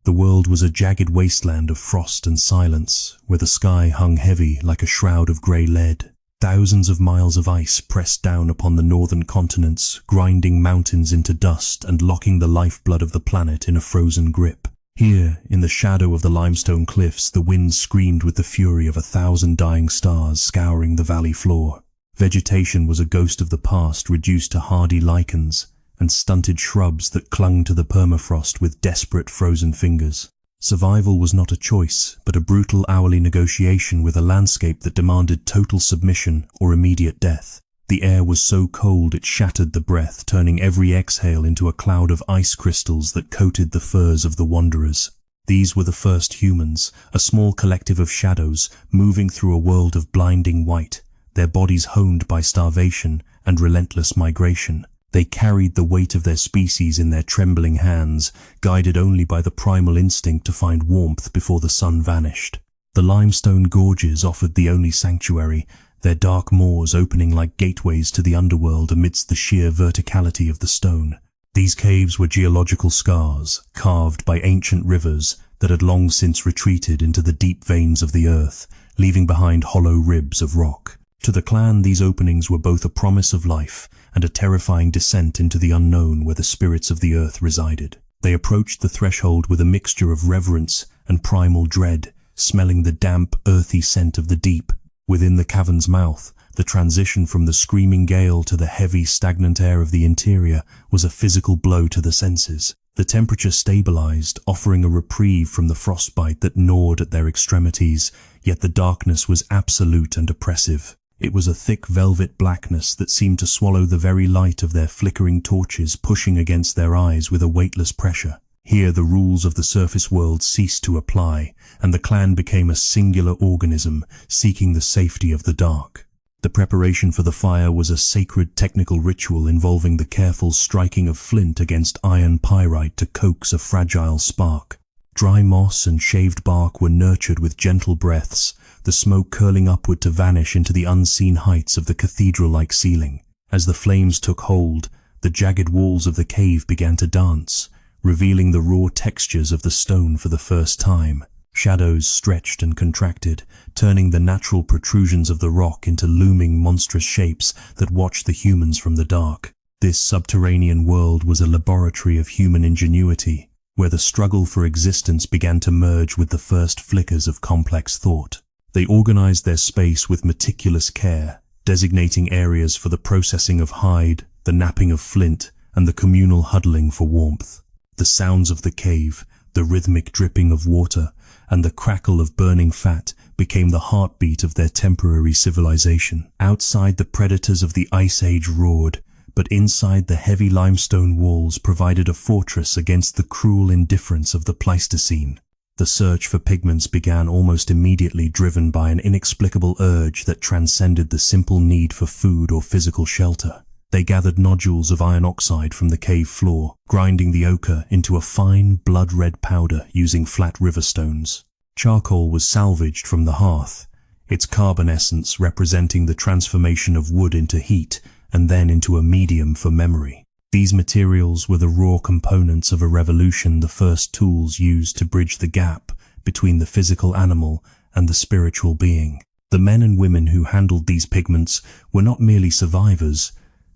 The world was a jagged wasteland of frost and silence, where the sky hung heavy like a shroud of grey lead. Thousands of miles of ice pressed down upon the northern continents, grinding mountains into dust and locking the lifeblood of the planet in a frozen grip. Here, in the shadow of the limestone cliffs, the wind screamed with the fury of 1,000 dying stars scouring the valley floor. Vegetation was a ghost of the past reduced to hardy lichens and stunted shrubs that clung to the permafrost with desperate frozen fingers. Survival was not a choice, but a brutal hourly negotiation with a landscape that demanded total submission or immediate death. The air was so cold it shattered the breath, turning every exhale into a cloud of ice crystals that coated the furs of the wanderers. These were the first humans, a small collective of shadows moving through a world of blinding white, their bodies honed by starvation and relentless migration. They carried the weight of their species in their trembling hands, guided only by the primal instinct to find warmth before the sun vanished. The limestone gorges offered the only sanctuary, their dark maws opening like gateways to the underworld amidst the sheer verticality of the stone. These caves were geological scars, carved by ancient rivers that had long since retreated into the deep veins of the earth, leaving behind hollow ribs of rock. To the clan, these openings were both a promise of life and a terrifying descent into the unknown where the spirits of the earth resided. They approached the threshold with a mixture of reverence and primal dread, smelling the damp, earthy scent of the deep. Within the cavern's mouth, the transition from the screaming gale to the heavy, stagnant air of the interior was a physical blow to the senses. The temperature stabilized, offering a reprieve from the frostbite that gnawed at their extremities, yet the darkness was absolute and oppressive. It was a thick velvet blackness that seemed to swallow the very light of their flickering torches, pushing against their eyes with a weightless pressure. Here the rules of the surface world ceased to apply, and the clan became a singular organism, seeking the safety of the dark. The preparation for the fire was a sacred technical ritual involving the careful striking of flint against iron pyrite to coax a fragile spark. Dry moss and shaved bark were nurtured with gentle breaths, the smoke curling upward to vanish into the unseen heights of the cathedral-like ceiling. As the flames took hold, the jagged walls of the cave began to dance, revealing the raw textures of the stone for the first time. Shadows stretched and contracted, turning the natural protrusions of the rock into looming monstrous shapes that watched the humans from the dark. This subterranean world was a laboratory of human ingenuity, where the struggle for existence began to merge with the first flickers of complex thought. They organized their space with meticulous care, designating areas for the processing of hide, the knapping of flint, and the communal huddling for warmth. The sounds of the cave, the rhythmic dripping of water, and the crackle of burning fat became the heartbeat of their temporary civilization. Outside, the predators of the Ice Age roared, but inside, the heavy limestone walls provided a fortress against the cruel indifference of the Pleistocene. The search for pigments began almost immediately, driven by an inexplicable urge that transcended the simple need for food or physical shelter. They gathered nodules of iron oxide from the cave floor, grinding the ochre into a fine, blood-red powder using flat river stones. Charcoal was salvaged from the hearth, its carbon essence representing the transformation of wood into heat and then into a medium for memory. These materials were the raw components of a revolution, the first tools used to bridge the gap between the physical animal and the spiritual being. The men and women who handled these pigments were not merely survivors,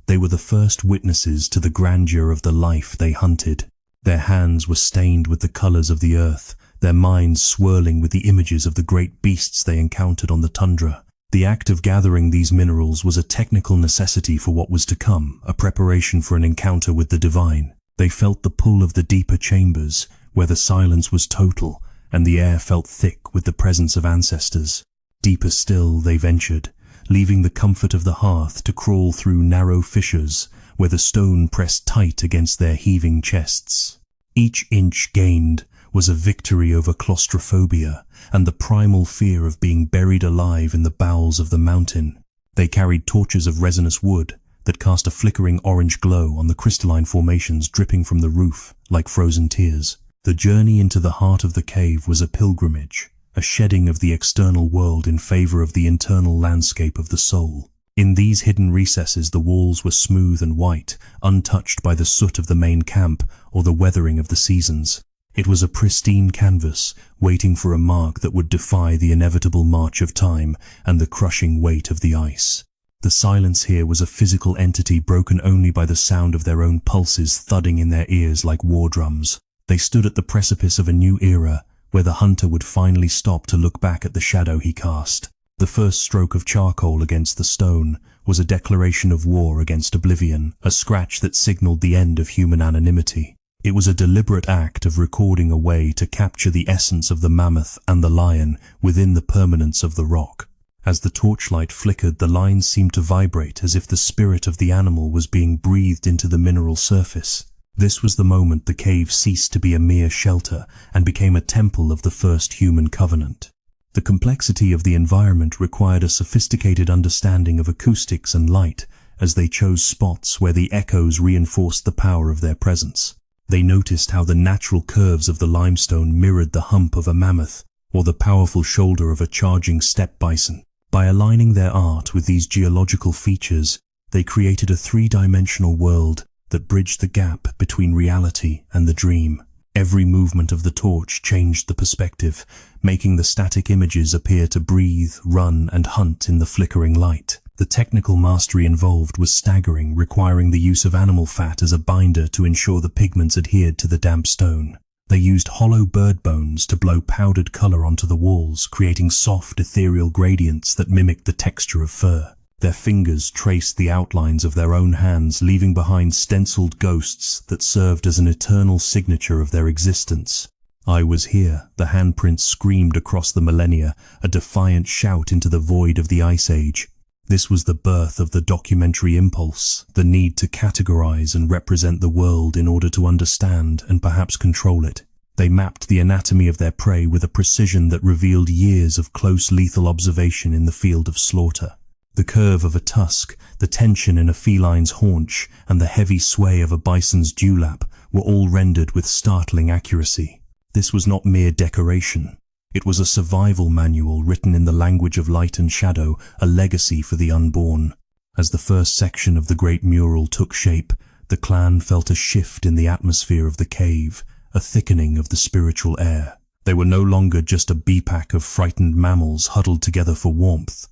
they were the first witnesses to the grandeur of the life they hunted. Their hands were stained with the colors of the earth, their minds swirling with the images of the great beasts they encountered on the tundra. The act of gathering these minerals was a technical necessity for what was to come, a preparation for an encounter with the divine. They felt the pull of the deeper chambers, where the silence was total and the air felt thick with the presence of ancestors. Deeper still they ventured, leaving the comfort of the hearth to crawl through narrow fissures where the stone pressed tight against their heaving chests. Each inch gained was a victory over claustrophobia and the primal fear of being buried alive in the bowels of the mountain. They carried torches of resinous wood that cast a flickering orange glow on the crystalline formations dripping from the roof like frozen tears. The journey into the heart of the cave was a pilgrimage, a shedding of the external world in favor of the internal landscape of the soul. In these hidden recesses the walls were smooth and white, untouched by the soot of the main camp or the weathering of the seasons. It was a pristine canvas, waiting for a mark that would defy the inevitable march of time and the crushing weight of the ice. The silence here was a physical entity broken only by the sound of their own pulses thudding in their ears like war drums. They stood at the precipice of a new era, where the hunter would finally stop to look back at the shadow he cast. The first stroke of charcoal against the stone was a declaration of war against oblivion, a scratch that signaled the end of human anonymity. It was a deliberate act of recording a way to capture the essence of the mammoth and the lion within the permanence of the rock. As the torchlight flickered, the lines seemed to vibrate as if the spirit of the animal was being breathed into the mineral surface. This was the moment the cave ceased to be a mere shelter and became a temple of the first human covenant. The complexity of the environment required a sophisticated understanding of acoustics and light, as they chose spots where the echoes reinforced the power of their presence. They noticed how the natural curves of the limestone mirrored the hump of a mammoth or the powerful shoulder of a charging steppe bison. By aligning their art with these geological features, they created a three-dimensional world that bridged the gap between reality and the dream. Every movement of the torch changed the perspective, making the static images appear to breathe, run, and hunt in the flickering light. The technical mastery involved was staggering, requiring the use of animal fat as a binder to ensure the pigments adhered to the damp stone. They used hollow bird bones to blow powdered color onto the walls, creating soft, ethereal gradients that mimicked the texture of fur. Their fingers traced the outlines of their own hands, leaving behind stenciled ghosts that served as an eternal signature of their existence. "I was here," the handprints screamed across the millennia, a defiant shout into the void of the Ice Age. This was the birth of the documentary impulse, the need to categorize and represent the world in order to understand and perhaps control it. They mapped the anatomy of their prey with a precision that revealed years of close lethal observation in the field of slaughter. The curve of a tusk, the tension in a feline's haunch, and the heavy sway of a bison's dewlap were all rendered with startling accuracy. This was not mere decoration. It was a survival manual written in the language of light and shadow, a legacy for the unborn. As the first section of the great mural took shape, the clan felt a shift in the atmosphere of the cave, a thickening of the spiritual air. They were no longer just a bee-pack of frightened mammals huddled together for warmth.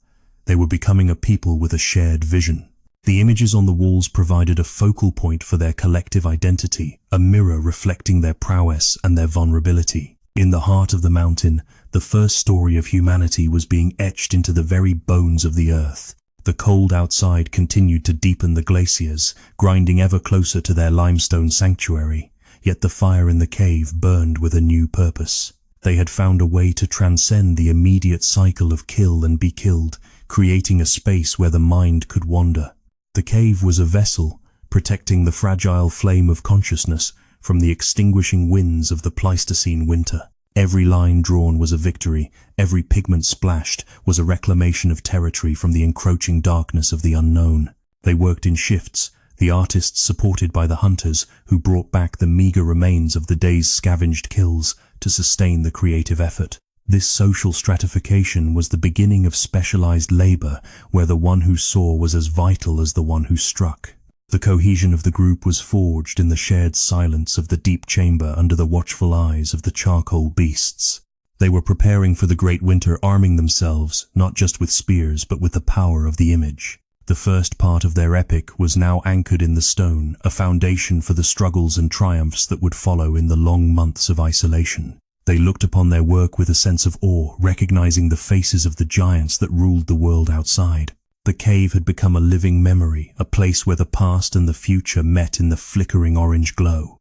They were becoming a people with a shared vision. The images on the walls provided a focal point for their collective identity, a mirror reflecting their prowess and their vulnerability. In the heart of the mountain, the first story of humanity was being etched into the very bones of the earth. The cold outside continued to deepen the glaciers, grinding ever closer to their limestone sanctuary, yet the fire in the cave burned with a new purpose. They had found a way to transcend the immediate cycle of kill and be killed, creating a space where the mind could wander. The cave was a vessel, protecting the fragile flame of consciousness from the extinguishing winds of the Pleistocene winter. Every line drawn was a victory, every pigment splashed was a reclamation of territory from the encroaching darkness of the unknown. They worked in shifts, the artists supported by the hunters who brought back the meager remains of the day's scavenged kills to sustain the creative effort. This social stratification was the beginning of specialized labor, where the one who saw was as vital as the one who struck. The cohesion of the group was forged in the shared silence of the deep chamber under the watchful eyes of the charcoal beasts. They were preparing for the great winter, arming themselves, not just with spears, but with the power of the image. The first part of their epic was now anchored in the stone, a foundation for the struggles and triumphs that would follow in the long months of isolation. They looked upon their work with a sense of awe, recognizing the faces of the giants that ruled the world outside. The cave had become a living memory, a place where the past and the future met in the flickering orange glow.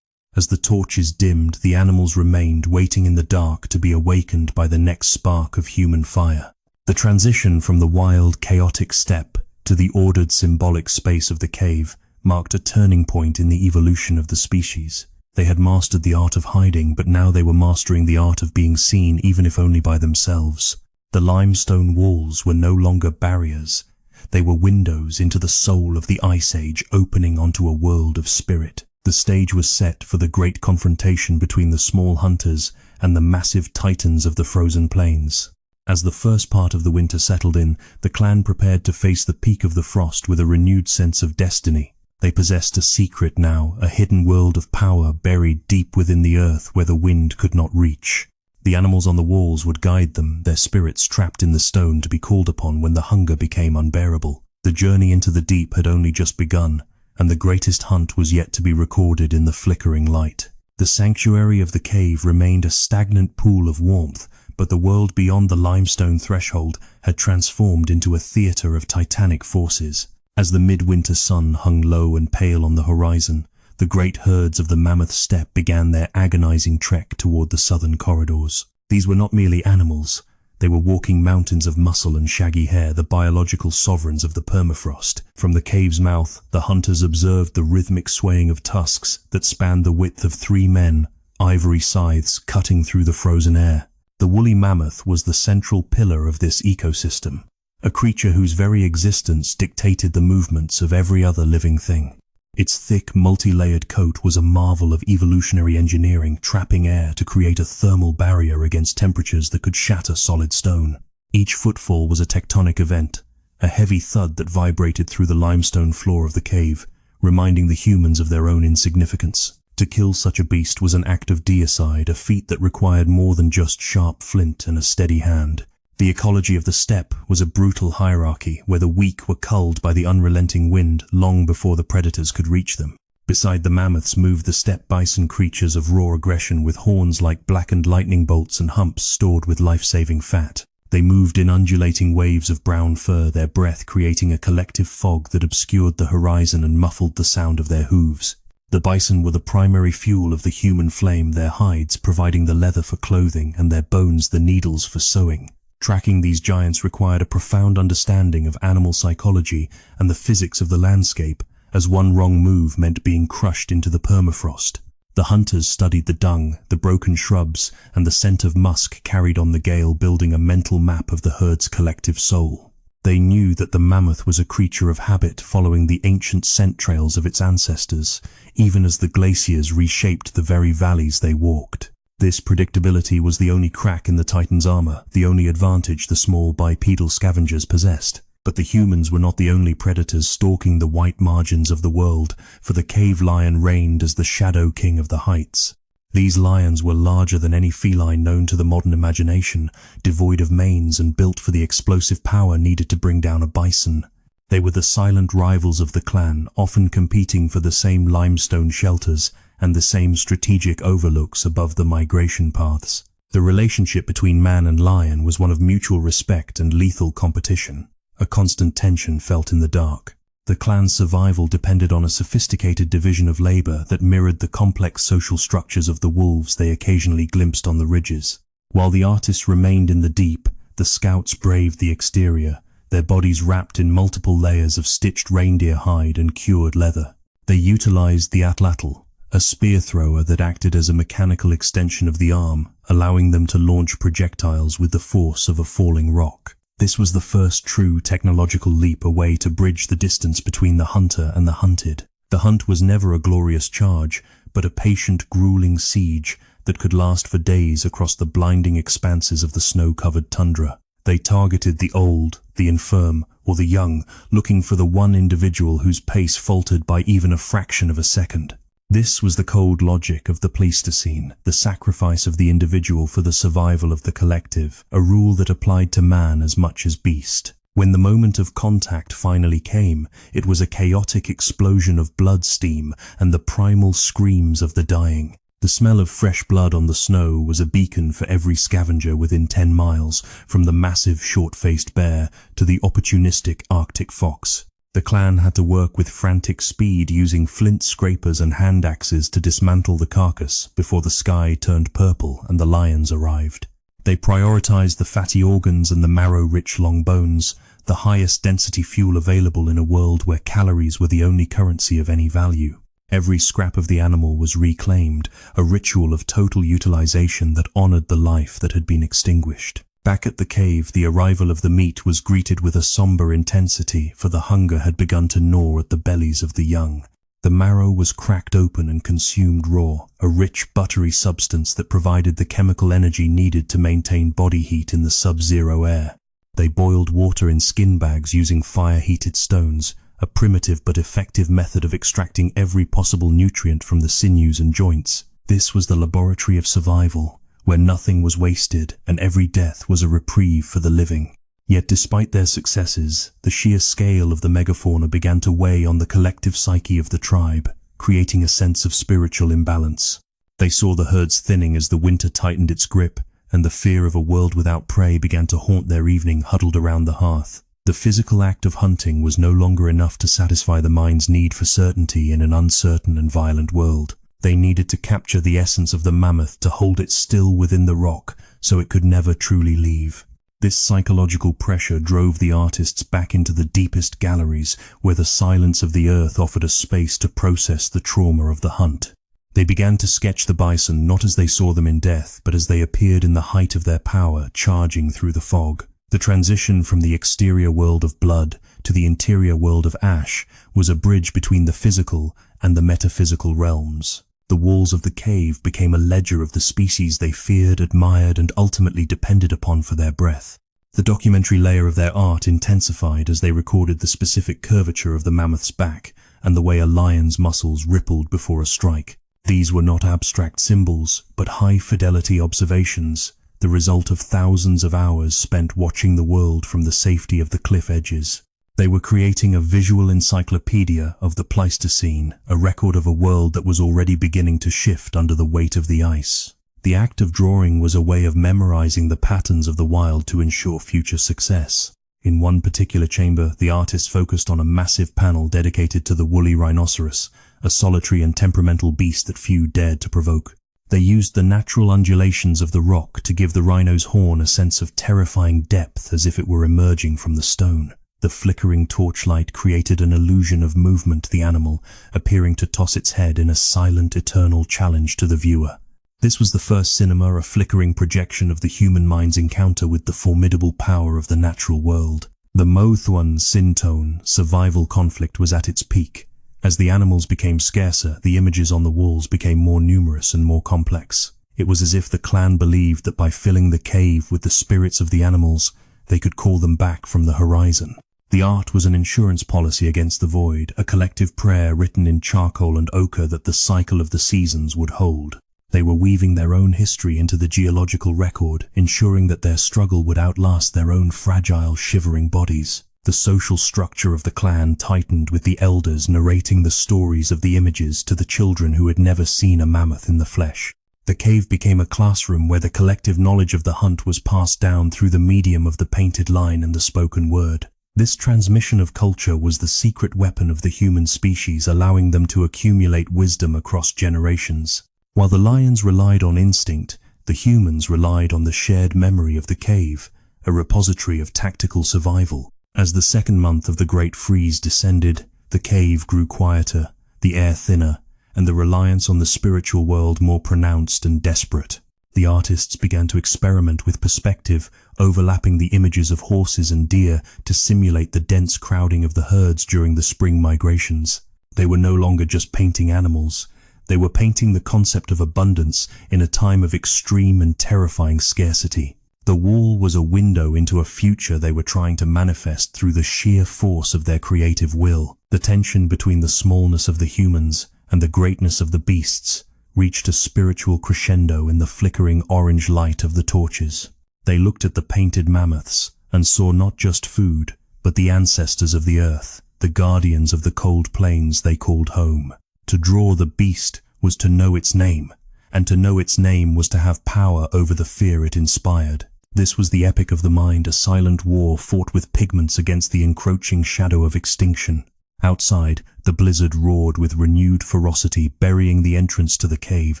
As the torches dimmed, the animals remained, waiting in the dark to be awakened by the next spark of human fire. The transition from the wild, chaotic steppe to the ordered, symbolic space of the cave marked a turning point in the evolution of the species. They had mastered the art of hiding, but now they were mastering the art of being seen, even if only by themselves. The limestone walls were no longer barriers. They were windows into the soul of the Ice Age, opening onto a world of spirit. The stage was set for the great confrontation between the small hunters and the massive titans of the frozen plains. As the first part of the winter settled in, the clan prepared to face the peak of the frost with a renewed sense of destiny. They possessed a secret now, a hidden world of power buried deep within the earth where the wind could not reach. The animals on the walls would guide them, their spirits trapped in the stone to be called upon when the hunger became unbearable. The journey into the deep had only just begun, and the greatest hunt was yet to be recorded in the flickering light. The sanctuary of the cave remained a stagnant pool of warmth, but the world beyond the limestone threshold had transformed into a theater of titanic forces. As the midwinter sun hung low and pale on the horizon, the great herds of the mammoth steppe began their agonizing trek toward the southern corridors. These were not merely animals. They were walking mountains of muscle and shaggy hair, the biological sovereigns of the permafrost. From the cave's mouth, the hunters observed the rhythmic swaying of tusks that spanned the width of 3 men, ivory scythes cutting through the frozen air. The woolly mammoth was the central pillar of this ecosystem, a creature whose very existence dictated the movements of every other living thing. Its thick, multi-layered coat was a marvel of evolutionary engineering, trapping air to create a thermal barrier against temperatures that could shatter solid stone. Each footfall was a tectonic event, a heavy thud that vibrated through the limestone floor of the cave, reminding the humans of their own insignificance. To kill such a beast was an act of deicide, a feat that required more than just sharp flint and a steady hand. The ecology of the steppe was a brutal hierarchy where the weak were culled by the unrelenting wind long before the predators could reach them. Beside the mammoths moved the steppe bison, creatures of raw aggression with horns like blackened lightning bolts and humps stored with life-saving fat. They moved in undulating waves of brown fur, their breath creating a collective fog that obscured the horizon and muffled the sound of their hooves. The bison were the primary fuel of the human flame, their hides providing the leather for clothing and their bones the needles for sewing. Tracking these giants required a profound understanding of animal psychology and the physics of the landscape, as one wrong move meant being crushed into the permafrost. The hunters studied the dung, the broken shrubs, and the scent of musk carried on the gale, building a mental map of the herd's collective soul. They knew that the mammoth was a creature of habit, following the ancient scent trails of its ancestors, even as the glaciers reshaped the very valleys they walked. This predictability was the only crack in the Titan's armor, the only advantage the small bipedal scavengers possessed. But the humans were not the only predators stalking the white margins of the world, for the cave lion reigned as the shadow king of the heights. These lions were larger than any feline known to the modern imagination, devoid of manes and built for the explosive power needed to bring down a bison. They were the silent rivals of the clan, often competing for the same limestone shelters and the same strategic overlooks above the migration paths. The relationship between man and lion was one of mutual respect and lethal competition, a constant tension felt in the dark. The clan's survival depended on a sophisticated division of labor that mirrored the complex social structures of the wolves they occasionally glimpsed on the ridges. While the artists remained in the deep, the scouts braved the exterior, their bodies wrapped in multiple layers of stitched reindeer hide and cured leather. They utilized the atlatl, a spear thrower that acted as a mechanical extension of the arm, allowing them to launch projectiles with the force of a falling rock. This was the first true technological leap, a way to bridge the distance between the hunter and the hunted. The hunt was never a glorious charge, but a patient, grueling siege that could last for days across the blinding expanses of the snow-covered tundra. They targeted the old, the infirm, or the young, looking for the one individual whose pace faltered by even a fraction of a second. This was the cold logic of the Pleistocene, the sacrifice of the individual for the survival of the collective, a rule that applied to man as much as beast. When the moment of contact finally came, it was a chaotic explosion of blood steam and the primal screams of the dying. The smell of fresh blood on the snow was a beacon for every scavenger within 10 miles, from the massive short-faced bear to the opportunistic Arctic fox. The clan had to work with frantic speed, using flint scrapers and hand axes to dismantle the carcass before the sky turned purple and the lions arrived. They prioritized the fatty organs and the marrow-rich long bones, the highest density fuel available in a world where calories were the only currency of any value. Every scrap of the animal was reclaimed, a ritual of total utilization that honored the life that had been extinguished. Back at the cave, the arrival of the meat was greeted with a somber intensity, for the hunger had begun to gnaw at the bellies of the young. The marrow was cracked open and consumed raw, a rich, buttery substance that provided the chemical energy needed to maintain body heat in the sub-zero air. They boiled water in skin bags using fire-heated stones, a primitive but effective method of extracting every possible nutrient from the sinews and joints. This was the laboratory of survival, where nothing was wasted and every death was a reprieve for the living. Yet despite their successes, the sheer scale of the megafauna began to weigh on the collective psyche of the tribe, creating a sense of spiritual imbalance. They saw the herds thinning as the winter tightened its grip, and the fear of a world without prey began to haunt their evening huddled around the hearth. The physical act of hunting was no longer enough to satisfy the mind's need for certainty in an uncertain and violent world. They needed to capture the essence of the mammoth to hold it still within the rock so it could never truly leave. This psychological pressure drove the artists back into the deepest galleries where the silence of the earth offered a space to process the trauma of the hunt. They began to sketch the bison not as they saw them in death, but as they appeared in the height of their power, charging through the fog. The transition from the exterior world of blood to the interior world of ash was a bridge between the physical and the metaphysical realms. The walls of the cave became a ledger of the species they feared, admired, and ultimately depended upon for their breath. The documentary layer of their art intensified as they recorded the specific curvature of the mammoth's back and the way a lion's muscles rippled before a strike. These were not abstract symbols, but high-fidelity observations, the result of thousands of hours spent watching the world from the safety of the cliff edges. They were creating a visual encyclopedia of the Pleistocene, a record of a world that was already beginning to shift under the weight of the ice. The act of drawing was a way of memorizing the patterns of the wild to ensure future success. In one particular chamber, the artists focused on a massive panel dedicated to the woolly rhinoceros, a solitary and temperamental beast that few dared to provoke. They used the natural undulations of the rock to give the rhino's horn a sense of terrifying depth as if it were emerging from the stone. The flickering torchlight created an illusion of movement to the animal, appearing to toss its head in a silent, eternal challenge to the viewer. This was the first cinema, a flickering projection of the human mind's encounter with the formidable power of the natural world. The Mothwan Sintone survival conflict was at its peak. As the animals became scarcer, the images on the walls became more numerous and more complex. It was as if the clan believed that by filling the cave with the spirits of the animals, they could call them back from the horizon. The art was an insurance policy against the void, a collective prayer written in charcoal and ochre that the cycle of the seasons would hold. They were weaving their own history into the geological record, ensuring that their struggle would outlast their own fragile, shivering bodies. The social structure of the clan tightened, with the elders narrating the stories of the images to the children who had never seen a mammoth in the flesh. The cave became a classroom where the collective knowledge of the hunt was passed down through the medium of the painted line and the spoken word. This transmission of culture was the secret weapon of the human species, allowing them to accumulate wisdom across generations. While the lions relied on instinct, the humans relied on the shared memory of the cave, a repository of tactical survival. As the second month of the Great Freeze descended, the cave grew quieter, the air thinner, and the reliance on the spiritual world more pronounced and desperate. The artists began to experiment with perspective, overlapping the images of horses and deer to simulate the dense crowding of the herds during the spring migrations. They were no longer just painting animals. They were painting the concept of abundance in a time of extreme and terrifying scarcity. The wall was a window into a future they were trying to manifest through the sheer force of their creative will. The tension between the smallness of the humans and the greatness of the beasts reached a spiritual crescendo in the flickering orange light of the torches. They looked at the painted mammoths and saw not just food, but the ancestors of the earth, the guardians of the cold plains they called home. To draw the beast was to know its name, and to know its name was to have power over the fear it inspired. This was the epic of the mind, a silent war fought with pigments against the encroaching shadow of extinction. Outside, the blizzard roared with renewed ferocity, burying the entrance to the cave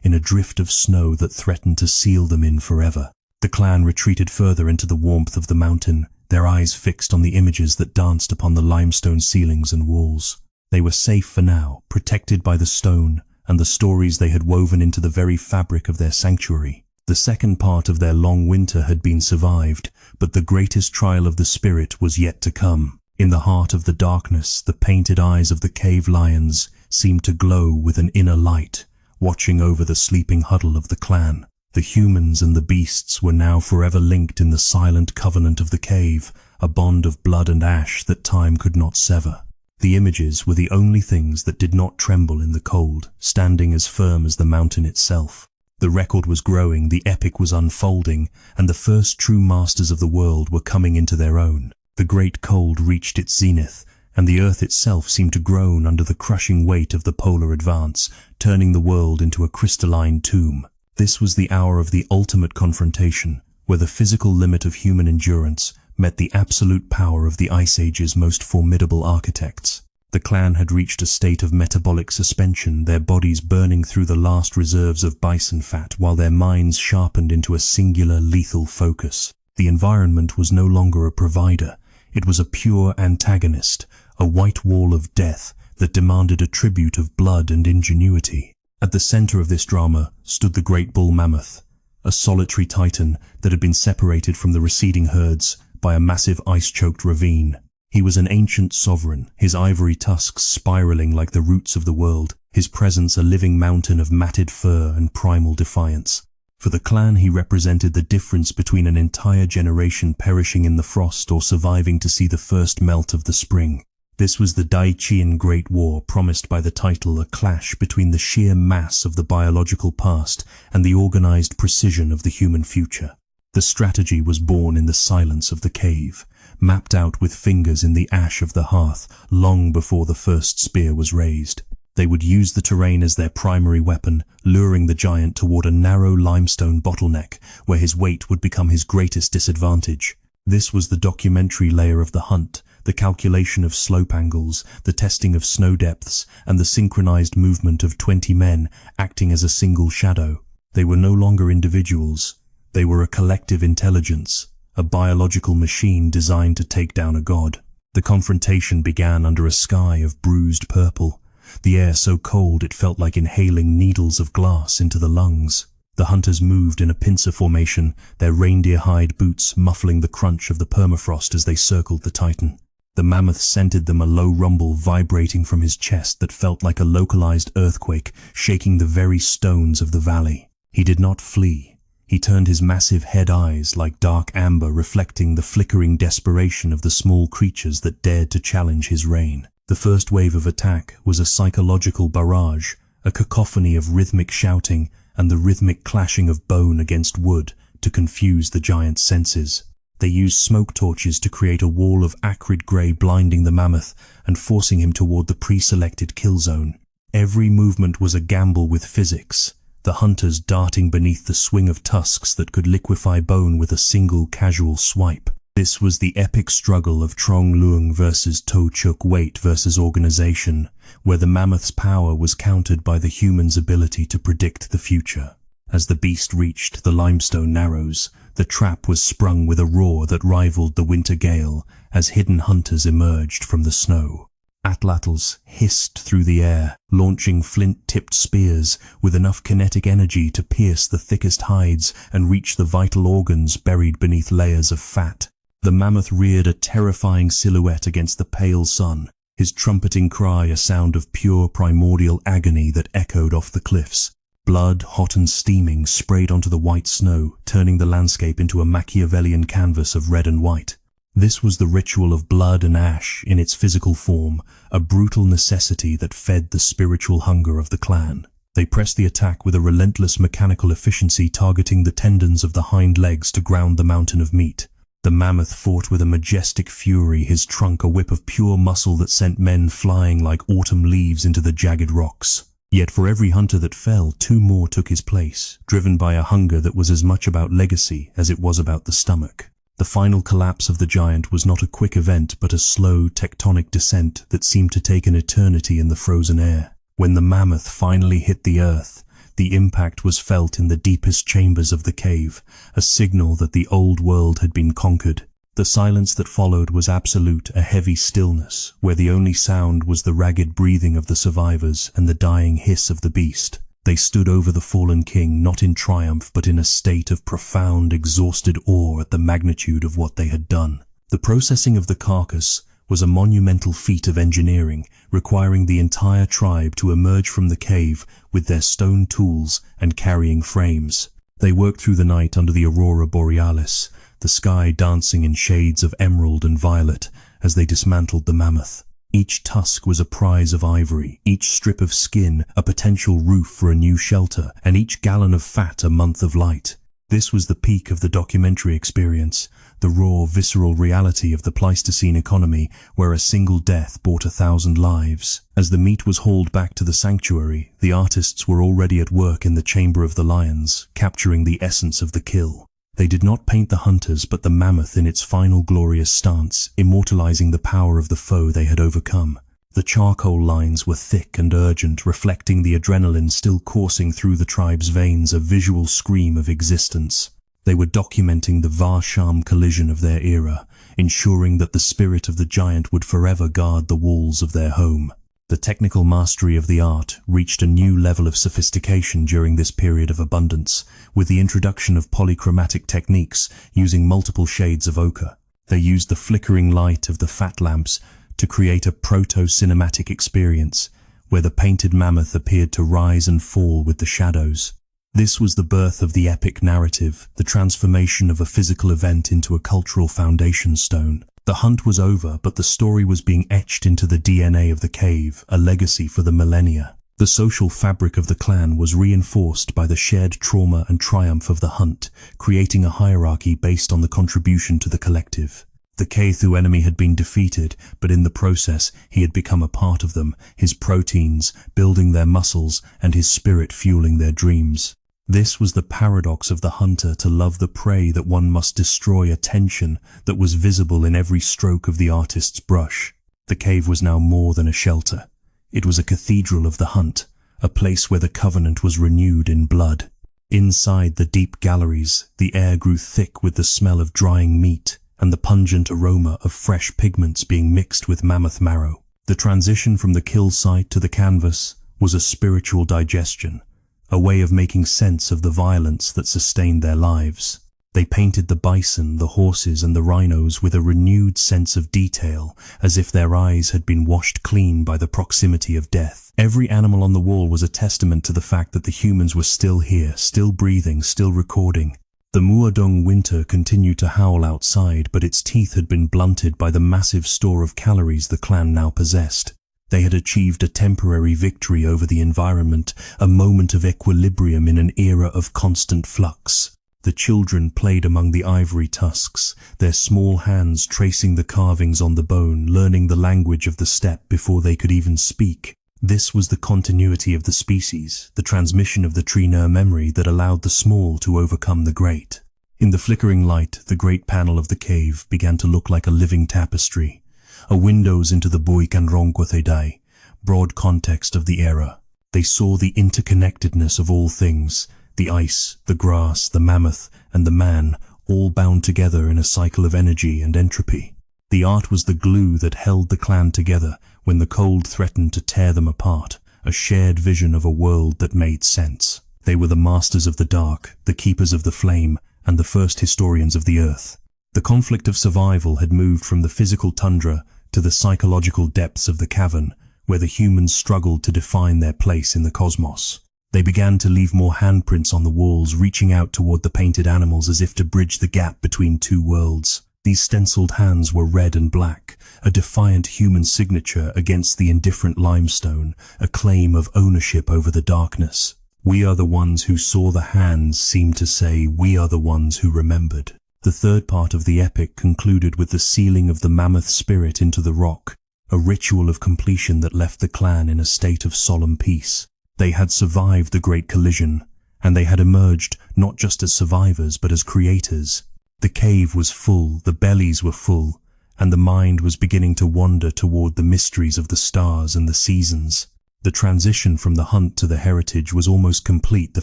in a drift of snow that threatened to seal them in forever. The clan retreated further into the warmth of the mountain, their eyes fixed on the images that danced upon the limestone ceilings and walls. They were safe for now, protected by the stone and the stories they had woven into the very fabric of their sanctuary. The second part of their long winter had been survived, but the greatest trial of the spirit was yet to come. In the heart of the darkness, the painted eyes of the cave lions seemed to glow with an inner light, watching over the sleeping huddle of the clan. The humans and the beasts were now forever linked in the silent covenant of the cave, a bond of blood and ash that time could not sever. The images were the only things that did not tremble in the cold, standing as firm as the mountain itself. The record was growing, the epic was unfolding, and the first true masters of the world were coming into their own. The great cold reached its zenith, and the earth itself seemed to groan under the crushing weight of the polar advance, turning the world into a crystalline tomb. This was the hour of the ultimate confrontation, where the physical limit of human endurance met the absolute power of the Ice Age's most formidable architects. The clan had reached a state of metabolic suspension, their bodies burning through the last reserves of bison fat while their minds sharpened into a singular lethal focus. The environment was no longer a provider. It was a pure antagonist, a white wall of death that demanded a tribute of blood and ingenuity. At the center of this drama stood the great bull mammoth, a solitary titan that had been separated from the receding herds by a massive ice-choked ravine. He was an ancient sovereign, his ivory tusks spiraling like the roots of the world, his presence a living mountain of matted fur and primal defiance. For the clan, he represented the difference between an entire generation perishing in the frost or surviving to see the first melt of the spring. This was the Daichian Great War, promised by the title, a clash between the sheer mass of the biological past and the organized precision of the human future. The strategy was born in the silence of the cave, mapped out with fingers in the ash of the hearth long before the first spear was raised. They would use the terrain as their primary weapon, luring the giant toward a narrow limestone bottleneck where his weight would become his greatest disadvantage. This was the documentary layer of the hunt, the calculation of slope angles, the testing of snow depths, and the synchronized movement of 20 men acting as a single shadow. They were no longer individuals. They were a collective intelligence, a biological machine designed to take down a god. The confrontation began under a sky of bruised purple, the air so cold it felt like inhaling needles of glass into the lungs. The hunters moved in a pincer formation, their reindeer hide boots muffling the crunch of the permafrost as they circled the titan. The mammoth scented them, a low rumble vibrating from his chest that felt like a localized earthquake, shaking the very stones of the valley. He did not flee. He turned his massive head eyes like dark amber, reflecting the flickering desperation of the small creatures that dared to challenge his reign. The first wave of attack was a psychological barrage, a cacophony of rhythmic shouting and the rhythmic clashing of bone against wood to confuse the giant's senses. They used smoke torches to create a wall of acrid grey, blinding the mammoth and forcing him toward the pre-selected kill zone. Every movement was a gamble with physics, the hunters darting beneath the swing of tusks that could liquefy bone with a single casual swipe. This was the epic struggle of Trong Luang versus To Chuk, weight versus organization, where the mammoth's power was countered by the human's ability to predict the future. As the beast reached the limestone narrows, the trap was sprung with a roar that rivaled the winter gale as hidden hunters emerged from the snow. Atlatls hissed through the air, launching flint-tipped spears with enough kinetic energy to pierce the thickest hides and reach the vital organs buried beneath layers of fat. The mammoth reared a terrifying silhouette against the pale sun, his trumpeting cry a sound of pure primordial agony that echoed off the cliffs. Blood, hot and steaming, sprayed onto the white snow, turning the landscape into a Machiavellian canvas of red and white. This was the ritual of blood and ash in its physical form, a brutal necessity that fed the spiritual hunger of the clan. They pressed the attack with a relentless mechanical efficiency, targeting the tendons of the hind legs to ground the mountain of meat. The mammoth fought with a majestic fury, his trunk a whip of pure muscle that sent men flying like autumn leaves into the jagged rocks. Yet for every hunter that fell, 2 more took his place, driven by a hunger that was as much about legacy as it was about the stomach. The final collapse of the giant was not a quick event, but a slow, tectonic descent that seemed to take an eternity in the frozen air. When the mammoth finally hit the earth, the impact was felt in the deepest chambers of the cave, a signal that the old world had been conquered. The silence that followed was absolute, a heavy stillness, where the only sound was the ragged breathing of the survivors and the dying hiss of the beast. They stood over the fallen king, not in triumph, but in a state of profound, exhausted awe at the magnitude of what they had done. The processing of the carcass was a monumental feat of engineering, requiring the entire tribe to emerge from the cave with their stone tools and carrying frames. They worked through the night under the aurora borealis, the sky dancing in shades of emerald and violet as they dismantled the mammoth. Each tusk was a prize of ivory, each strip of skin a potential roof for a new shelter, and each gallon of fat a month of light. This was the peak of the documentary experience, the raw, visceral reality of the Pleistocene economy, where a single death bought 1,000 lives. As the meat was hauled back to the sanctuary, the artists were already at work in the Chamber of the Lions, capturing the essence of the kill. They did not paint the hunters, but the mammoth in its final glorious stance, immortalizing the power of the foe they had overcome. The charcoal lines were thick and urgent, reflecting the adrenaline still coursing through the tribe's veins, a visual scream of existence. They were documenting the Var-Sham collision of their era, ensuring that the spirit of the giant would forever guard the walls of their home. The technical mastery of the art reached a new level of sophistication during this period of abundance, with the introduction of polychromatic techniques using multiple shades of ochre. They used the flickering light of the fat lamps to create a proto-cinematic experience, where the painted mammoth appeared to rise and fall with the shadows. This was the birth of the epic narrative, the transformation of a physical event into a cultural foundation stone. The hunt was over, but the story was being etched into the DNA of the cave, a legacy for the millennia. The social fabric of the clan was reinforced by the shared trauma and triumph of the hunt, creating a hierarchy based on the contribution to the collective. The Kethu enemy had been defeated, but in the process he had become a part of them, his proteins building their muscles and his spirit fueling their dreams. This was the paradox of the hunter, to love the prey that one must destroy a tension that was visible in every stroke of the artist's brush. The cave was now more than a shelter. It was a cathedral of the hunt, a place where the covenant was renewed in blood. Inside the deep galleries, the air grew thick with the smell of drying meat and the pungent aroma of fresh pigments being mixed with mammoth marrow. The transition from the kill site to the canvas was a spiritual digestion, a way of making sense of the violence that sustained their lives. They painted the bison, the horses, and the rhinos with a renewed sense of detail, as if their eyes had been washed clean by the proximity of death. Every animal on the wall was a testament to the fact that the humans were still here, still breathing, still recording. The Muad'Dong winter continued to howl outside, but its teeth had been blunted by the massive store of calories the clan now possessed. They had achieved a temporary victory over the environment, a moment of equilibrium in an era of constant flux. The children played among the ivory tusks, their small hands tracing the carvings on the bone, learning the language of the steppe before they could even speak. This was the continuity of the species, the transmission of the Trina memory that allowed the small to overcome the great. In the flickering light, the great panel of the cave began to look like a living tapestry, a windows into the Buikanrongwathedai, broad context of the era. They saw the interconnectedness of all things, the ice, the grass, the mammoth, and the man, all bound together in a cycle of energy and entropy. The art was the glue that held the clan together when the cold threatened to tear them apart, a shared vision of a world that made sense. They were the masters of the dark, the keepers of the flame, and the first historians of the earth. The conflict of survival had moved from the physical tundra to the psychological depths of the cavern, where the humans struggled to define their place in the cosmos. They began to leave more handprints on the walls, reaching out toward the painted animals as if to bridge the gap between two worlds. These stenciled hands were red and black, a defiant human signature against the indifferent limestone, a claim of ownership over the darkness. We are the ones who saw the hands seemed to say, we are the ones who remembered. The third part of the epic concluded with the sealing of the mammoth spirit into the rock, a ritual of completion that left the clan in a state of solemn peace. They had survived the great collision, and they had emerged not just as survivors but as creators. The cave was full, the bellies were full, and the mind was beginning to wander toward the mysteries of the stars and the seasons. The transition from the hunt to the heritage was almost complete, the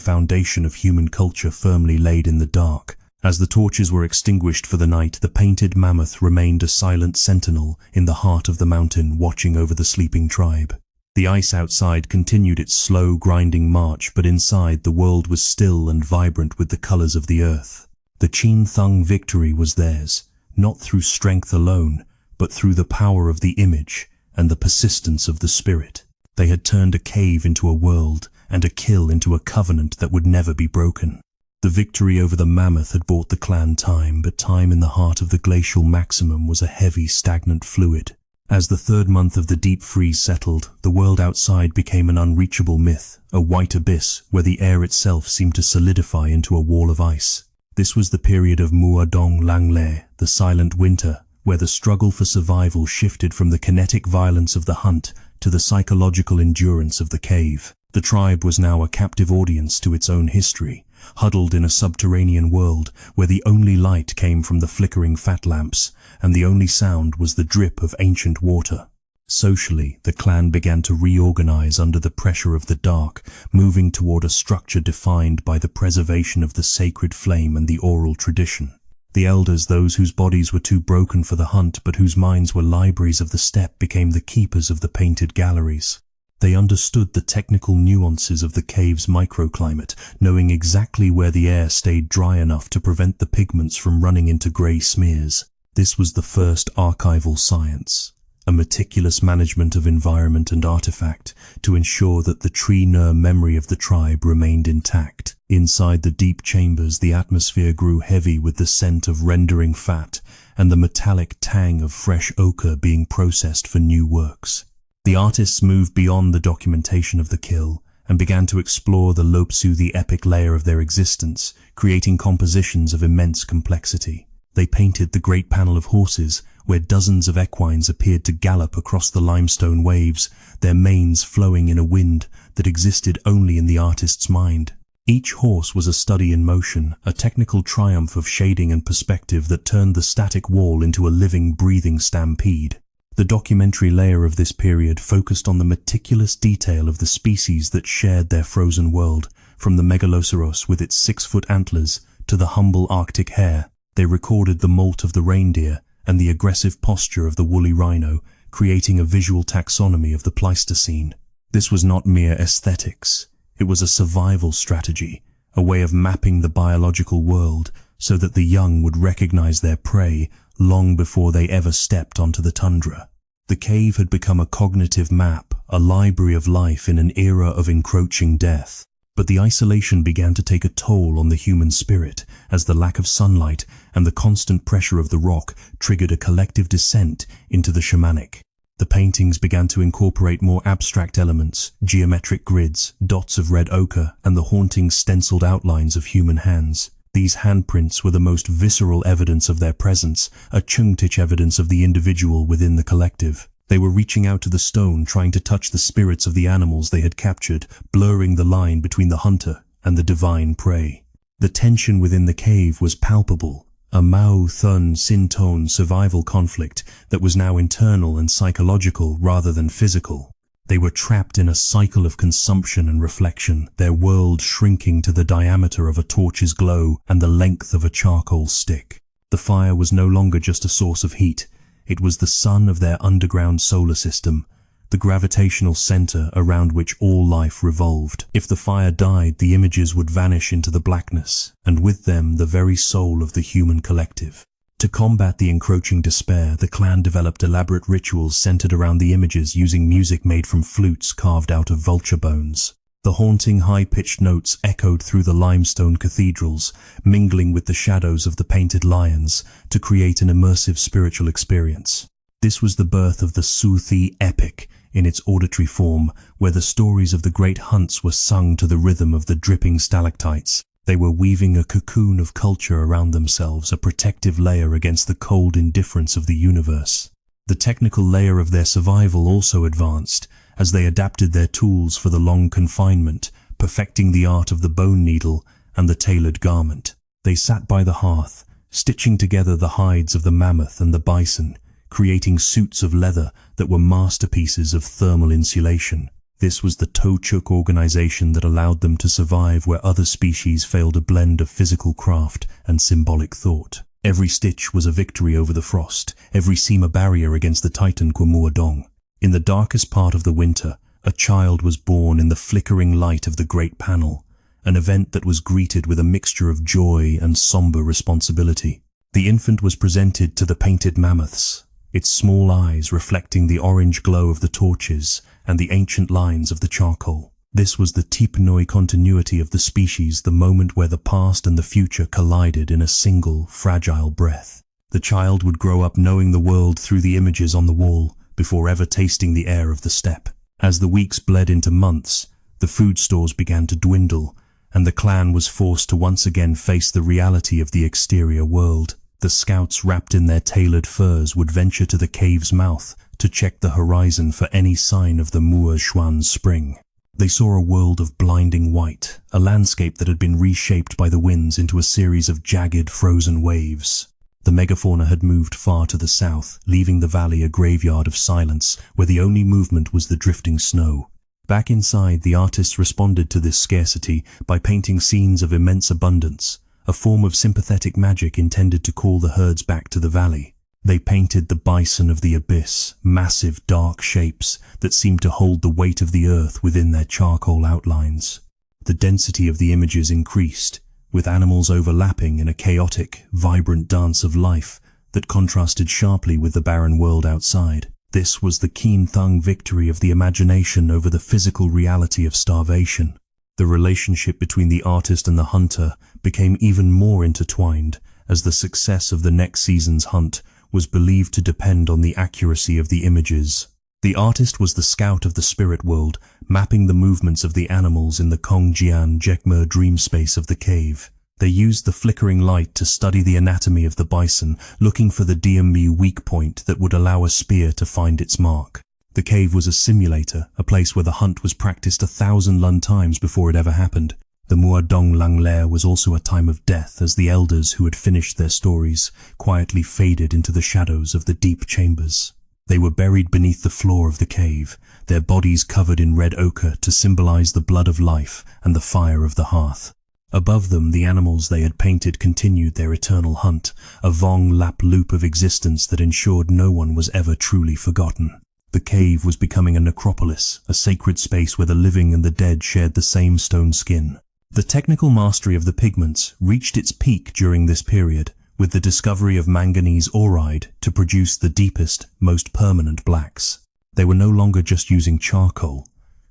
foundation of human culture firmly laid in the dark. As the torches were extinguished for the night, the painted mammoth remained a silent sentinel in the heart of the mountain, watching over the sleeping tribe. The ice outside continued its slow, grinding march, but inside the world was still and vibrant with the colors of the earth. The Chin Thung victory was theirs, not through strength alone, but through the power of the image and the persistence of the spirit. They had turned a cave into a world, and a kill into a covenant that would never be broken. The victory over the mammoth had bought the clan time, but time in the heart of the glacial maximum was a heavy, stagnant fluid. As the third month of the deep freeze settled, the world outside became an unreachable myth, a white abyss where the air itself seemed to solidify into a wall of ice. This was the period of Muad'Dong Langlais, the silent winter, where the struggle for survival shifted from the kinetic violence of the hunt to the psychological endurance of the cave. The tribe was now a captive audience to its own history, huddled in a subterranean world where the only light came from the flickering fat lamps, and the only sound was the drip of ancient water. Socially, the clan began to reorganize under the pressure of the dark, moving toward a structure defined by the preservation of the sacred flame and the oral tradition. The elders, those whose bodies were too broken for the hunt but whose minds were libraries of the steppe, became the keepers of the painted galleries. They understood the technical nuances of the cave's microclimate, knowing exactly where the air stayed dry enough to prevent the pigments from running into grey smears. This was the first archival science, a meticulous management of environment and artifact to ensure that the tree-ner memory of the tribe remained intact. Inside the deep chambers, the atmosphere grew heavy with the scent of rendering fat and the metallic tang of fresh ochre being processed for new works. The artists moved beyond the documentation of the kill and began to explore the Lopsu, the epic layer of their existence, creating compositions of immense complexity. They painted the great panel of horses, where dozens of equines appeared to gallop across the limestone waves, their manes flowing in a wind that existed only in the artist's mind. Each horse was a study in motion, a technical triumph of shading and perspective that turned the static wall into a living, breathing stampede. The documentary layer of this period focused on the meticulous detail of the species that shared their frozen world, from the megaloceros with its 6-foot antlers to the humble Arctic hare. They recorded the molt of the reindeer and the aggressive posture of the woolly rhino, creating a visual taxonomy of the Pleistocene. This was not mere aesthetics. It was a survival strategy, a way of mapping the biological world so that the young would recognize their prey long before they ever stepped onto the tundra. The cave had become a cognitive map, a library of life in an era of encroaching death. But the isolation began to take a toll on the human spirit as the lack of sunlight and the constant pressure of the rock triggered a collective descent into the shamanic. The paintings began to incorporate more abstract elements, geometric grids, dots of red ochre, and the haunting stenciled outlines of human hands. These handprints were the most visceral evidence of their presence, a Chungtich evidence of the individual within the collective. They were reaching out to the stone, trying to touch the spirits of the animals they had captured, blurring the line between the hunter and the divine prey. The tension within the cave was palpable, a Mao Thun Sin Tone survival conflict that was now internal and psychological rather than physical. They were trapped in a cycle of consumption and reflection, their world shrinking to the diameter of a torch's glow and the length of a charcoal stick. The fire was no longer just a source of heat. It was the sun of their underground solar system, the gravitational center around which all life revolved. If the fire died, the images would vanish into the blackness, and with them the very soul of the human collective. To combat the encroaching despair, the clan developed elaborate rituals centered around the images, using music made from flutes carved out of vulture bones. The haunting high-pitched notes echoed through the limestone cathedrals, mingling with the shadows of the painted lions to create an immersive spiritual experience. This was the birth of the Suthi epic in its auditory form, where the stories of the great hunts were sung to the rhythm of the dripping stalactites. They were weaving a cocoon of culture around themselves, a protective layer against the cold indifference of the universe. The technical layer of their survival also advanced, as they adapted their tools for the long confinement, perfecting the art of the bone needle and the tailored garment. They sat by the hearth, stitching together the hides of the mammoth and the bison, creating suits of leather that were masterpieces of thermal insulation. This was the Tochuk organization that allowed them to survive where other species failed a blend of physical craft and symbolic thought. Every stitch was a victory over the frost, every seam a barrier against the titan Muad'Dong. In the darkest part of the winter, a child was born in the flickering light of the great panel, an event that was greeted with a mixture of joy and somber responsibility. The infant was presented to the painted mammoths, its small eyes reflecting the orange glow of the torches and the ancient lines of the charcoal. This was the Tipnoi continuity of the species, the moment where the past and the future collided in a single, fragile breath. The child would grow up knowing the world through the images on the wall, before ever tasting the air of the steppe. As the weeks bled into months, the food stores began to dwindle, and the clan was forced to once again face the reality of the exterior world. The scouts wrapped in their tailored furs would venture to the cave's mouth to check the horizon for any sign of the Mu'er spring. They saw a world of blinding white, a landscape that had been reshaped by the winds into a series of jagged, frozen waves. The megafauna had moved far to the south, leaving the valley a graveyard of silence, where the only movement was the drifting snow. Back inside, the artists responded to this scarcity by painting scenes of immense abundance, a form of sympathetic magic intended to call the herds back to the valley. They painted the bison of the abyss, massive dark shapes that seemed to hold the weight of the earth within their charcoal outlines. The density of the images increased, with animals overlapping in a chaotic, vibrant dance of life that contrasted sharply with the barren world outside. This was the Keen-Thung victory of the imagination over the physical reality of starvation. The relationship between the artist and the hunter became even more intertwined, as the success of the next season's hunt was believed to depend on the accuracy of the images. The artist was the scout of the spirit world, mapping the movements of the animals in the Kongjian Jekmer dream space of the cave. They used the flickering light to study the anatomy of the bison, looking for the DMU weak point that would allow a spear to find its mark. The cave was a simulator, a place where the hunt was practiced 1,000 Lun times before it ever happened. The Muadong Langlair was also a time of death, as the elders who had finished their stories quietly faded into the shadows of the deep chambers. They were buried beneath the floor of the cave, their bodies covered in red ochre to symbolize the blood of life and the fire of the hearth. Above them, the animals they had painted continued their eternal hunt, a Vong lap loop of existence that ensured no one was ever truly forgotten. The cave was becoming a necropolis, a sacred space where the living and the dead shared the same stone skin. The technical mastery of the pigments reached its peak during this period, with the discovery of manganese oride to produce the deepest, most permanent blacks. They were no longer just using charcoal.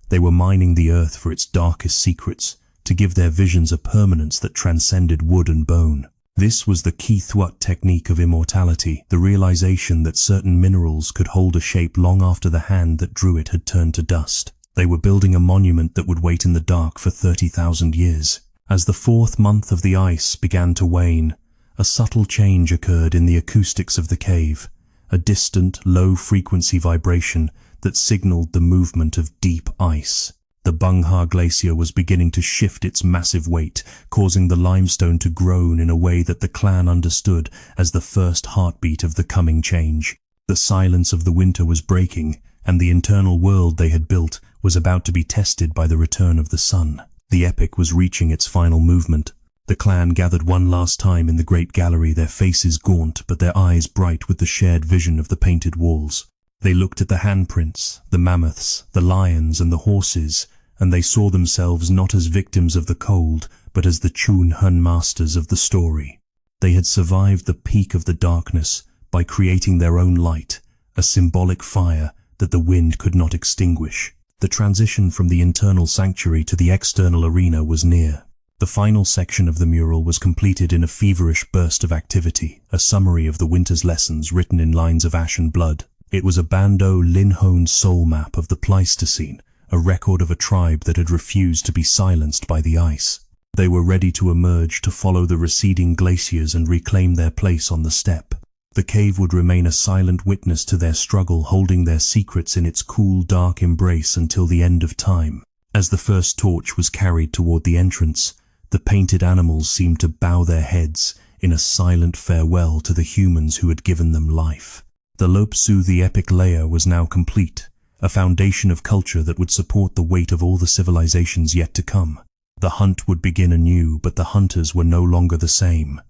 They were mining the earth for its darkest secrets, to give their visions a permanence that transcended wood and bone. This was the Ki-Thwat technique of immortality, the realization that certain minerals could hold a shape long after the hand that drew it had turned to dust. They were building a monument that would wait in the dark for 30,000 years. As the 4th month of the ice began to wane, a subtle change occurred in the acoustics of the cave, a distant, low-frequency vibration that signaled the movement of deep ice. The Bungha Glacier was beginning to shift its massive weight, causing the limestone to groan in a way that the clan understood as the first heartbeat of the coming change. The silence of the winter was breaking, and the internal world they had built was about to be tested by the return of the sun. The epic was reaching its final movement. The clan gathered one last time in the great gallery, their faces gaunt but their eyes bright with the shared vision of the painted walls. They looked at the handprints, the mammoths, the lions and the horses, and they saw themselves not as victims of the cold, but as the Chun Hun masters of the story. They had survived the peak of the darkness by creating their own light, a symbolic fire that the wind could not extinguish. The transition from the internal sanctuary to the external arena was near. The final section of the mural was completed in a feverish burst of activity, a summary of the winter's lessons written in lines of ash and blood. It was a Bando Linhone soul map of the Pleistocene, a record of a tribe that had refused to be silenced by the ice. They were ready to emerge to follow the receding glaciers and reclaim their place on the steppe. The cave would remain a silent witness to their struggle, holding their secrets in its cool, dark embrace until the end of time. As the first torch was carried toward the entrance, the painted animals seemed to bow their heads in a silent farewell to the humans who had given them life. The Lopsu, the epic layer, was now complete, a foundation of culture that would support the weight of all the civilizations yet to come. The hunt would begin anew, but the hunters were no longer the same.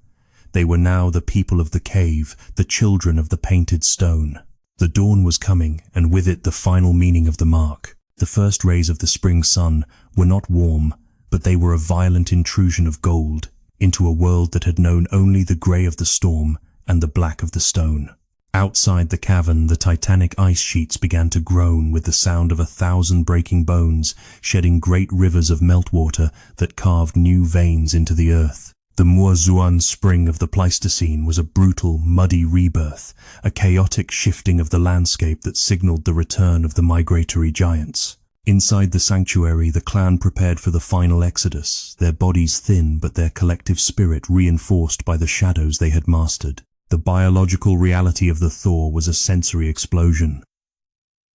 They were now the people of the cave, the children of the painted stone. The dawn was coming, and with it the final meaning of the mark. The first rays of the spring sun were not warm, but they were a violent intrusion of gold into a world that had known only the grey of the storm and the black of the stone. Outside the cavern, the titanic ice sheets began to groan with the sound of 1,000 breaking bones, shedding great rivers of meltwater that carved new veins into the earth. The Muazuan spring of the Pleistocene was a brutal, muddy rebirth, a chaotic shifting of the landscape that signaled the return of the migratory giants. Inside the sanctuary, the clan prepared for the final exodus, their bodies thin but their collective spirit reinforced by the shadows they had mastered. The biological reality of the thaw was a sensory explosion.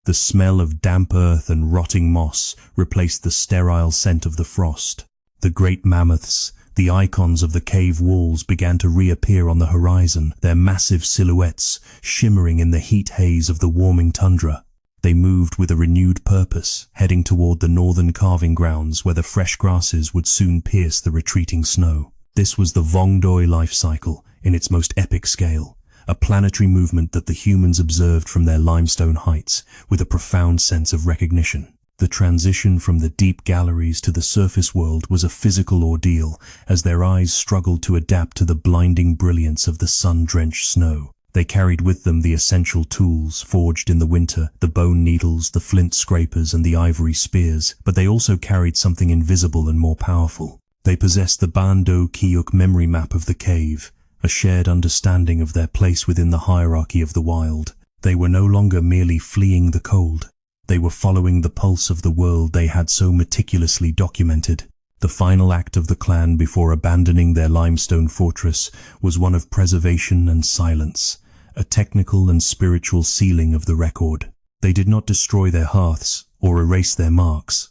The smell of damp earth and rotting moss replaced the sterile scent of the frost. The great mammoths, the icons of the cave walls, began to reappear on the horizon, their massive silhouettes shimmering in the heat haze of the warming tundra. They moved with a renewed purpose, heading toward the northern carving grounds where the fresh grasses would soon pierce the retreating snow. This was the Vongdoi life cycle in its most epic scale, a planetary movement that the humans observed from their limestone heights with a profound sense of recognition. The transition from the deep galleries to the surface world was a physical ordeal as their eyes struggled to adapt to the blinding brilliance of the sun-drenched snow. They carried with them the essential tools forged in the winter, the bone needles, the flint scrapers, and the ivory spears, but they also carried something invisible and more powerful. They possessed the Bando Kiyuk memory map of the cave, a shared understanding of their place within the hierarchy of the wild. They were no longer merely fleeing the cold. They were following the pulse of the world they had so meticulously documented. The final act of the clan before abandoning their limestone fortress was one of preservation and silence, a technical and spiritual sealing of the record. They did not destroy their hearths or erase their marks.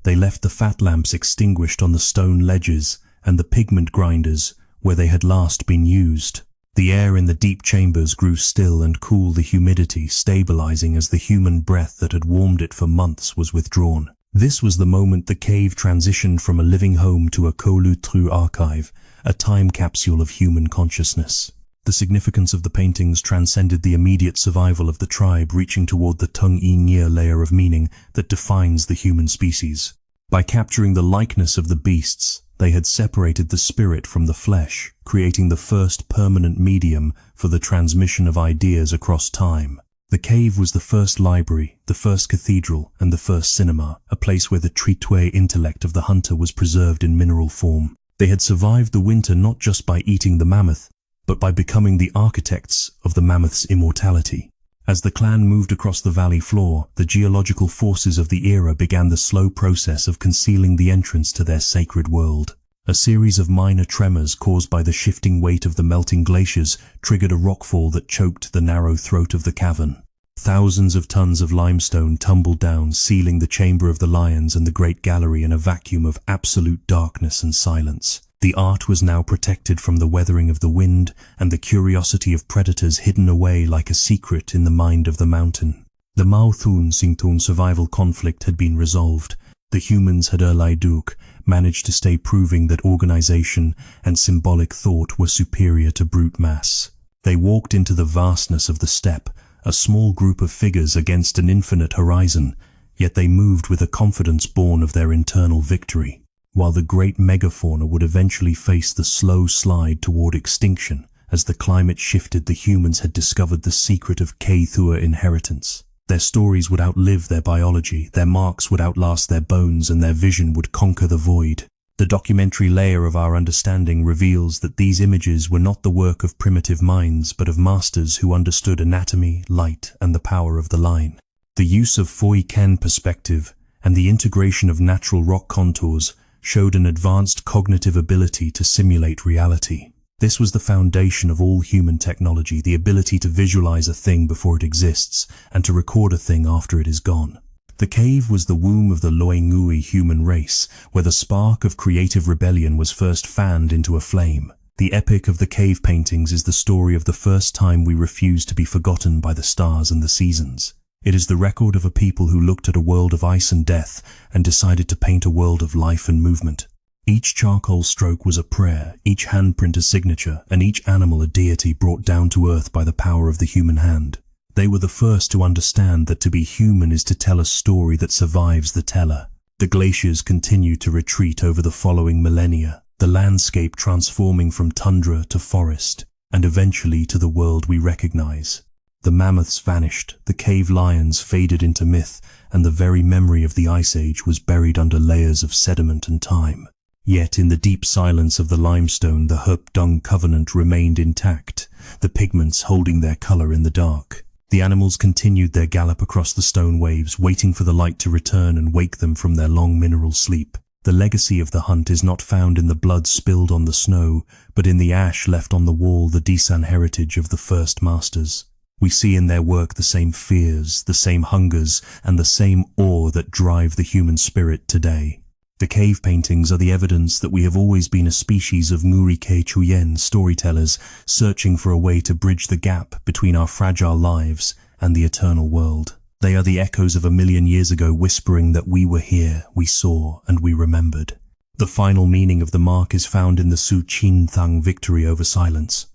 They left the fat lamps extinguished on the stone ledges and the pigment grinders where they had last been used. The air in the deep chambers grew still and cool, the humidity stabilizing as the human breath that had warmed it for months was withdrawn. This was the moment the cave transitioned from a living home to a Kolutru archive, a time capsule of human consciousness. The significance of the paintings transcended the immediate survival of the tribe, reaching toward the Tung-i-Nia layer of meaning that defines the human species. By capturing the likeness of the beasts, they had separated the spirit from the flesh, creating the first permanent medium for the transmission of ideas across time. The cave was the first library, the first cathedral, and the first cinema, a place where the Tritwe intellect of the hunter was preserved in mineral form. They had survived the winter not just by eating the mammoth, but by becoming the architects of the mammoth's immortality. As the clan moved across the valley floor, the geological forces of the era began the slow process of concealing the entrance to their sacred world. A series of minor tremors caused by the shifting weight of the melting glaciers triggered a rockfall that choked the narrow throat of the cavern. Thousands of tons of limestone tumbled down, sealing the chamber of the lions and the great gallery in a vacuum of absolute darkness and silence. The art was now protected from the weathering of the wind and the curiosity of predators hidden away like a secret in the mind of the mountain. The Mauthun Singtun survival conflict had been resolved. The humans had Erlaiduk managed to stay, proving that organization and symbolic thought were superior to brute mass. They walked into the vastness of the steppe, a small group of figures against an infinite horizon, yet they moved with a confidence born of their internal victory. While the great megafauna would eventually face the slow slide toward extinction, as the climate shifted, the humans had discovered the secret of K-Thua inheritance. Their stories would outlive their biology, their marks would outlast their bones, and their vision would conquer the void. The documentary layer of our understanding reveals that these images were not the work of primitive minds, but of masters who understood anatomy, light, and the power of the line. The use of Foi Ken perspective and the integration of natural rock contours showed an advanced cognitive ability to simulate reality. This was the foundation of all human technology, the ability to visualize a thing before it exists and to record a thing after it is gone. The cave was the womb of the Loengui human race, where the spark of creative rebellion was first fanned into a flame. The epic of the cave paintings is the story of the first time we refused to be forgotten by the stars and the seasons. It is the record of a people who looked at a world of ice and death and decided to paint a world of life and movement. Each charcoal stroke was a prayer, each handprint a signature, and each animal a deity brought down to earth by the power of the human hand. They were the first to understand that to be human is to tell a story that survives the teller. The glaciers continued to retreat over the following millennia, the landscape transforming from tundra to forest, and eventually to the world we recognize. The mammoths vanished, the cave lions faded into myth, and the very memory of the Ice Age was buried under layers of sediment and time. Yet in the deep silence of the limestone, the Herb-Dung covenant remained intact, the pigments holding their color in the dark. The animals continued their gallop across the stone waves, waiting for the light to return and wake them from their long mineral sleep. The legacy of the hunt is not found in the blood spilled on the snow, but in the ash left on the wall, the Disan heritage of the first masters. We see in their work the same fears, the same hungers, and the same awe that drive the human spirit today. The cave paintings are the evidence that we have always been a species of Ngurike Chuyen storytellers, searching for a way to bridge the gap between our fragile lives and the eternal world. They are the echoes of 1,000,000 years ago, whispering that we were here, we saw, and we remembered. The final meaning of the mark is found in the Su Chin Thang victory over silence.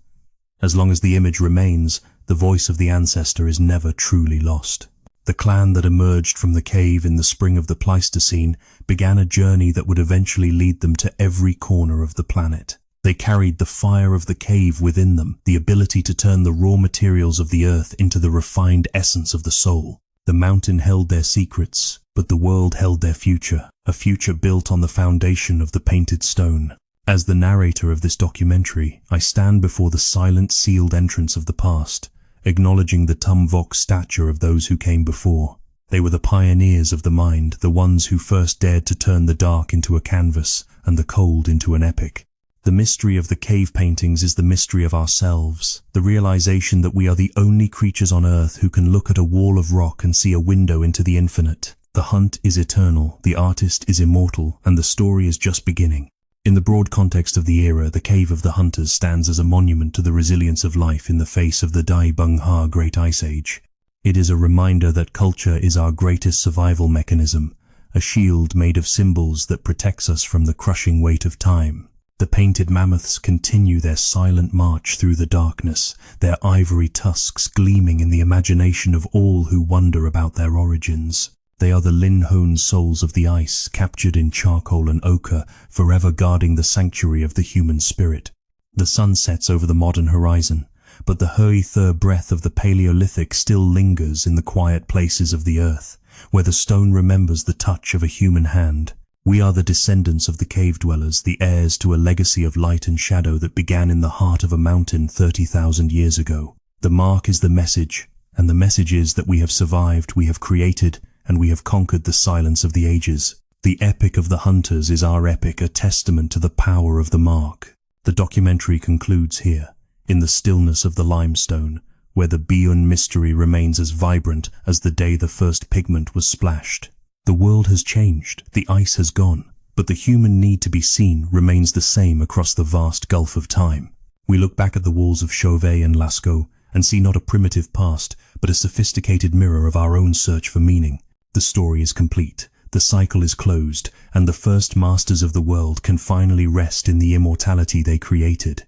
As long as the image remains, the voice of the ancestor is never truly lost. The clan that emerged from the cave in the spring of the Pleistocene began a journey that would eventually lead them to every corner of the planet. They carried the fire of the cave within them, the ability to turn the raw materials of the earth into the refined essence of the soul. The mountain held their secrets, but the world held their future, a future built on the foundation of the painted stone. As the narrator of this documentary, I stand before the silent, sealed entrance of the past, acknowledging the Tumvok stature of those who came before. They were the pioneers of the mind, the ones who first dared to turn the dark into a canvas and the cold into an epic. The mystery of the cave paintings is the mystery of ourselves, the realization that we are the only creatures on earth who can look at a wall of rock and see a window into the infinite. The hunt is eternal, the artist is immortal, and the story is just beginning. In the broad context of the era, the Cave of the Hunters stands as a monument to the resilience of life in the face of the Dai Bung Ha Great Ice Age. It is a reminder that culture is our greatest survival mechanism, a shield made of symbols that protects us from the crushing weight of time. The painted mammoths continue their silent march through the darkness, their ivory tusks gleaming in the imagination of all who wonder about their origins. They are the Lin-Hone souls of the ice, captured in charcoal and ochre, forever guarding the sanctuary of the human spirit. The sun sets over the modern horizon, but the Hui-Thur breath of the Paleolithic still lingers in the quiet places of the earth, where the stone remembers the touch of a human hand. We are the descendants of the cave dwellers, the heirs to a legacy of light and shadow that began in the heart of a mountain 30,000 years ago. The mark is the message, and the message is that we have survived, we have created, and we have conquered the silence of the ages. The epic of the hunters is our epic, a testament to the power of the mark. The documentary concludes here, in the stillness of the limestone, where the Biyun mystery remains as vibrant as the day the first pigment was splashed. The world has changed, the ice has gone, but the human need to be seen remains the same across the vast gulf of time. We look back at the walls of Chauvet and Lascaux and see not a primitive past, but a sophisticated mirror of our own search for meaning. The story is complete, the cycle is closed, and the first masters of the world can finally rest in the immortality they created.